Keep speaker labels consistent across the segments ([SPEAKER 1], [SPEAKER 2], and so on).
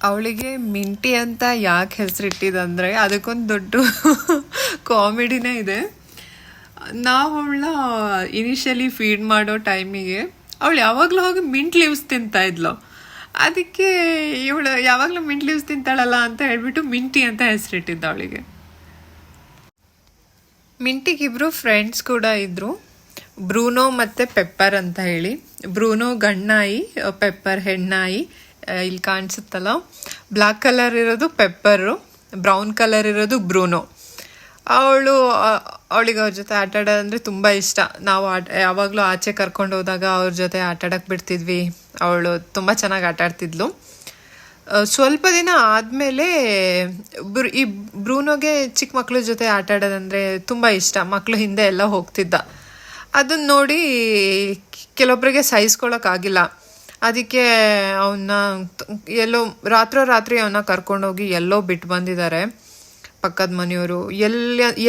[SPEAKER 1] ಅವಳಿಗೆ ಮಿಂಟಿ ಅಂತ ಯಾಕೆ ಹೆಸರಿಟ್ಟಿದಂದರೆ ಅದಕ್ಕೊಂದು ದೊಡ್ಡ ಕಾಮಿಡಿನೇ ಇದೆ. ನಾವು ಅವಳನ್ನ ಇನಿಷಿಯಲಿ ಫೀಡ್ ಮಾಡೋ ಟೈಮಿಗೆ ಅವಳು ಯಾವಾಗಲೂ ಹೋಗಿ ಮಿಂಟ್ ಲೀವ್ಸ್ ತಿಂತಾ ಇದ್ಲು. ಅದಕ್ಕೆ ಇವಳು ಯಾವಾಗಲೂ ಮಿಂಟ್ ಲೀವ್ಸ್ ತಿಂತಾಳಲ್ಲ ಅಂತ ಹೇಳ್ಬಿಟ್ಟು ಮಿಂಟಿ ಅಂತ ಹೆಸರಿಟ್ಟಿದ್ದ ಅವಳಿಗೆ. ಮಿಂಟಿಗಿಬ್ರು ಫ್ರೆಂಡ್ಸ್ ಕೂಡ ಇದ್ದರು, ಬ್ರೂನೋ ಮತ್ತು ಪೆಪ್ಪರ್ ಅಂತ ಹೇಳಿ. ಬ್ರೂನೋ ಗಂಡ್ನಾಯಿ, ಪೆಪ್ಪರ್ ಹೆಣ್ಣಾಯಿ. ಇಲ್ಲಿ ಕಾಣಿಸುತ್ತಲ್ಲ, ಬ್ಲ್ಯಾಕ್ ಕಲರ್ ಇರೋದು ಪೆಪ್ಪರು, ಬ್ರೌನ್ ಕಲರ್ ಇರೋದು ಬ್ರೂನೋ. ಅವಳಿಗೆ ಅವ್ರ ಜೊತೆ ಆಟ ಆಡೋದಂದರೆ ತುಂಬ ಇಷ್ಟ. ನಾವು ಯಾವಾಗಲೂ ಆಚೆ ಕರ್ಕೊಂಡು ಹೋದಾಗ ಅವ್ರ ಜೊತೆ ಆಟ ಆಡೋಕ್ಕೆ ಬಿಡ್ತಿದ್ವಿ. ಅವಳು ತುಂಬ ಚೆನ್ನಾಗಿ ಆಟ ಆಡ್ತಿದ್ಲು. ಸ್ವಲ್ಪ ದಿನ ಆದಮೇಲೆ ಈ ಬ್ರೂನೋಗೆ ಚಿಕ್ಕ ಮಕ್ಳ ಜೊತೆ ಆಟ ಆಡೋದಂದರೆ ತುಂಬ ಇಷ್ಟ. ಮಕ್ಕಳು ಹಿಂದೆ ಎಲ್ಲ ಹೋಗ್ತಿದ್ದ. ಅದನ್ನು ನೋಡಿ ಕೆಲವೊಬ್ಬರಿಗೆ ಸಹಿಸ್ಕೊಳ್ಳೋಕ್ಕಾಗಿಲ್ಲ. ಅದಕ್ಕೆ ಅವನ್ನ ಎಲ್ಲೋ ರಾತ್ರಿ ಅವನ್ನ ಕರ್ಕೊಂಡೋಗಿ ಎಲ್ಲೋ ಬಿಟ್ಟು ಬಂದಿದ್ದಾರೆ ಪಕ್ಕದ ಮನೆಯವರು.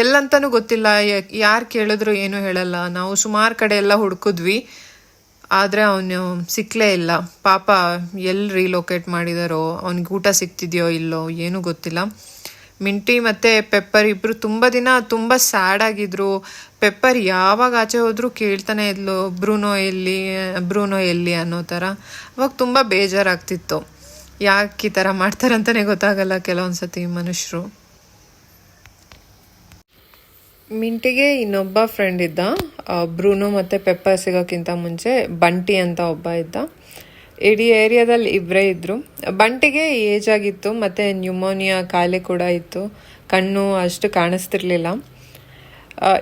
[SPEAKER 1] ಎಲ್ಲಂತನೂ ಗೊತ್ತಿಲ್ಲ, ಯಾರು ಕೇಳಿದ್ರು ಏನೂ ಹೇಳಲ್ಲ. ನಾವು ಸುಮಾರು ಕಡೆ ಎಲ್ಲ ಹುಡುಕಿದ್ವಿ, ಆದರೆ ಅವನು ಸಿಕ್ಕಲೇ ಇಲ್ಲ. ಪಾಪ ಎಲ್ಲಿ ರೀಲೊಕೇಟ್ ಮಾಡಿದಾರೋ, ಅವ್ನಿಗೆ ಊಟ ಸಿಗ್ತಿದೆಯೋ ಇಲ್ಲೋ ಏನೂ ಗೊತ್ತಿಲ್ಲ. ಮಿಂಟಿ ಮತ್ತು ಪೆಪ್ಪರ್ ಇಬ್ಬರು ತುಂಬ ದಿನ ತುಂಬ ಸ್ಯಾಡ್ ಆಗಿದ್ರು. ಪೆಪ್ಪರ್ ಯಾವಾಗ ಆಚೆ ಹೋದರೂ ಕೇಳ್ತಾನೆ ಇದ್ಲು, ಬ್ರೂನೋ ಎಲ್ಲಿ ಅನ್ನೋ ಥರ. ಅವಾಗ ತುಂಬ ಬೇಜಾರಾಗ್ತಿತ್ತು. ಯಾಕೆ ಈ ಥರ ಮಾಡ್ತಾರಂತಲೇ ಗೊತ್ತಾಗಲ್ಲ ಕೆಲವೊಂದು ಸತಿ ಮನುಷ್ಯರು. ಮಿಂಟಿಗೆ ಇನ್ನೊಬ್ಬ ಫ್ರೆಂಡ್ ಇದ್ದ, ಬ್ರೂನೋ ಮತ್ತು ಪೆಪ್ಪರ್ ಸಿಗೋಕ್ಕಿಂತ ಮುಂಚೆ ಬಂಟಿ ಅಂತ ಒಬ್ಬ ಇದ್ದ. ಇಡೀ ಏರಿಯಾದಲ್ಲಿ ಇಬ್ಬರೇ ಇದ್ದರು. ಬಂಟಿಗೆ ಏಜ್ ಆಗಿತ್ತು ಮತ್ತು ನ್ಯೂಮೋನಿಯಾ ಕಾಯಿಲೆ ಕೂಡ ಇತ್ತು. ಕಣ್ಣು ಅಷ್ಟು ಕಾಣಿಸ್ತಿರ್ಲಿಲ್ಲ.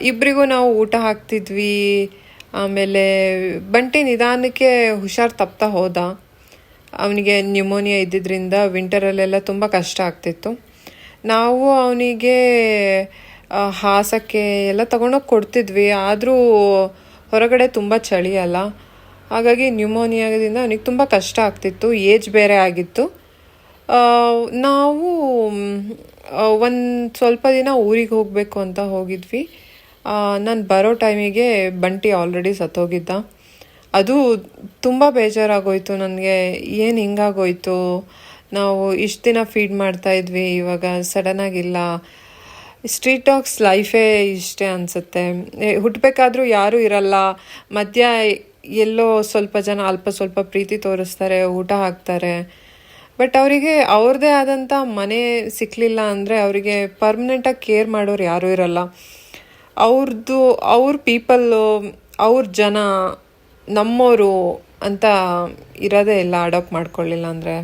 [SPEAKER 1] ಇಬ್ಬರಿಗೂ ನಾವು ಊಟ ಹಾಕ್ತಿದ್ವಿ. ಆಮೇಲೆ ಬಂಟಿ ನಿಧಾನಕ್ಕೆ ಹುಷಾರು ತಪ್ತಾ ಹೋದ. ಅವನಿಗೆ ನ್ಯೂಮೋನಿಯಾ ಇದ್ದಿದ್ದರಿಂದ ವಿಂಟರಲ್ಲೆಲ್ಲ ತುಂಬ ಕಷ್ಟ ಆಗ್ತಿತ್ತು. ನಾವು ಅವನಿಗೆ ಹಾಸಕ್ಕೆ ಎಲ್ಲ ತೊಗೊಂಡೋಗಿ ಕೊಡ್ತಿದ್ವಿ. ಆದರೂ ಹೊರಗಡೆ ತುಂಬ ಚಳಿ ಅಲ್ಲ, ಹಾಗಾಗಿ ನ್ಯೂಮೋನಿಯಾದಿಂದ ಅವನಿಗೆ ತುಂಬ ಕಷ್ಟ ಆಗ್ತಿತ್ತು. ಏಜ್ ಬೇರೆ ಆಗಿತ್ತು. ನಾವು ಒಂದು ಸ್ವಲ್ಪ ದಿನ ಊರಿಗೆ ಹೋಗಬೇಕು ಅಂತ ಹೋಗಿದ್ವಿ. ನಾನು ಬರೋ ಟೈಮಿಗೆ ಬಂಟಿ ಆಲ್ರೆಡಿ ಸತ್ತೋಗಿದ್ದ. ಅದು ತುಂಬ ಬೇಜಾರಾಗೋಯ್ತು ನನಗೆ. ಏನು ಹಿಂಗಾಗೋಯ್ತು, ನಾವು ಇಷ್ಟು ದಿನ ಫೀಡ್ ಮಾಡ್ತಾಯಿದ್ವಿ, ಇವಾಗ ಸಡನ್ನಾಗಿಲ್ಲ. ಸ್ಟ್ರೀಟ್ ಡಾಗ್ಸ್ ಲೈಫೇ ಇಷ್ಟೇ ಅನಿಸುತ್ತೆ. ಹುಟ್ಟಬೇಕಾದ್ರೂ ಯಾರೂ ಇರಲ್ಲ, ಮಧ್ಯ ಎಲ್ಲೋ ಸ್ವಲ್ಪ ಜನ ಅಲ್ಪ ಸ್ವಲ್ಪ ಪ್ರೀತಿ ತೋರಿಸ್ತಾರೆ, ಊಟ ಹಾಕ್ತಾರೆ. ಬಟ್ ಅವರಿಗೆ ಅವ್ರದ್ದೇ ಆದಂಥ ಮನೆ ಸಿಕ್ಕಲಿಲ್ಲ ಅಂದರೆ ಅವರಿಗೆ ಪರ್ಮನೆಂಟಾಗಿ ಕೇರ್ ಮಾಡೋರು ಯಾರೂ ಇರಲ್ಲ. ಅವ್ರ ಪೀಪಲ್ಲು, ಅವ್ರ ಜನ ನಮ್ಮೋರು ಅಂತ ಇರೋದೇ ಇಲ್ಲ ಅಡಾಪ್ಟ್ ಮಾಡ್ಕೊಳ್ಳಿಲ್ಲ ಅಂದರೆ.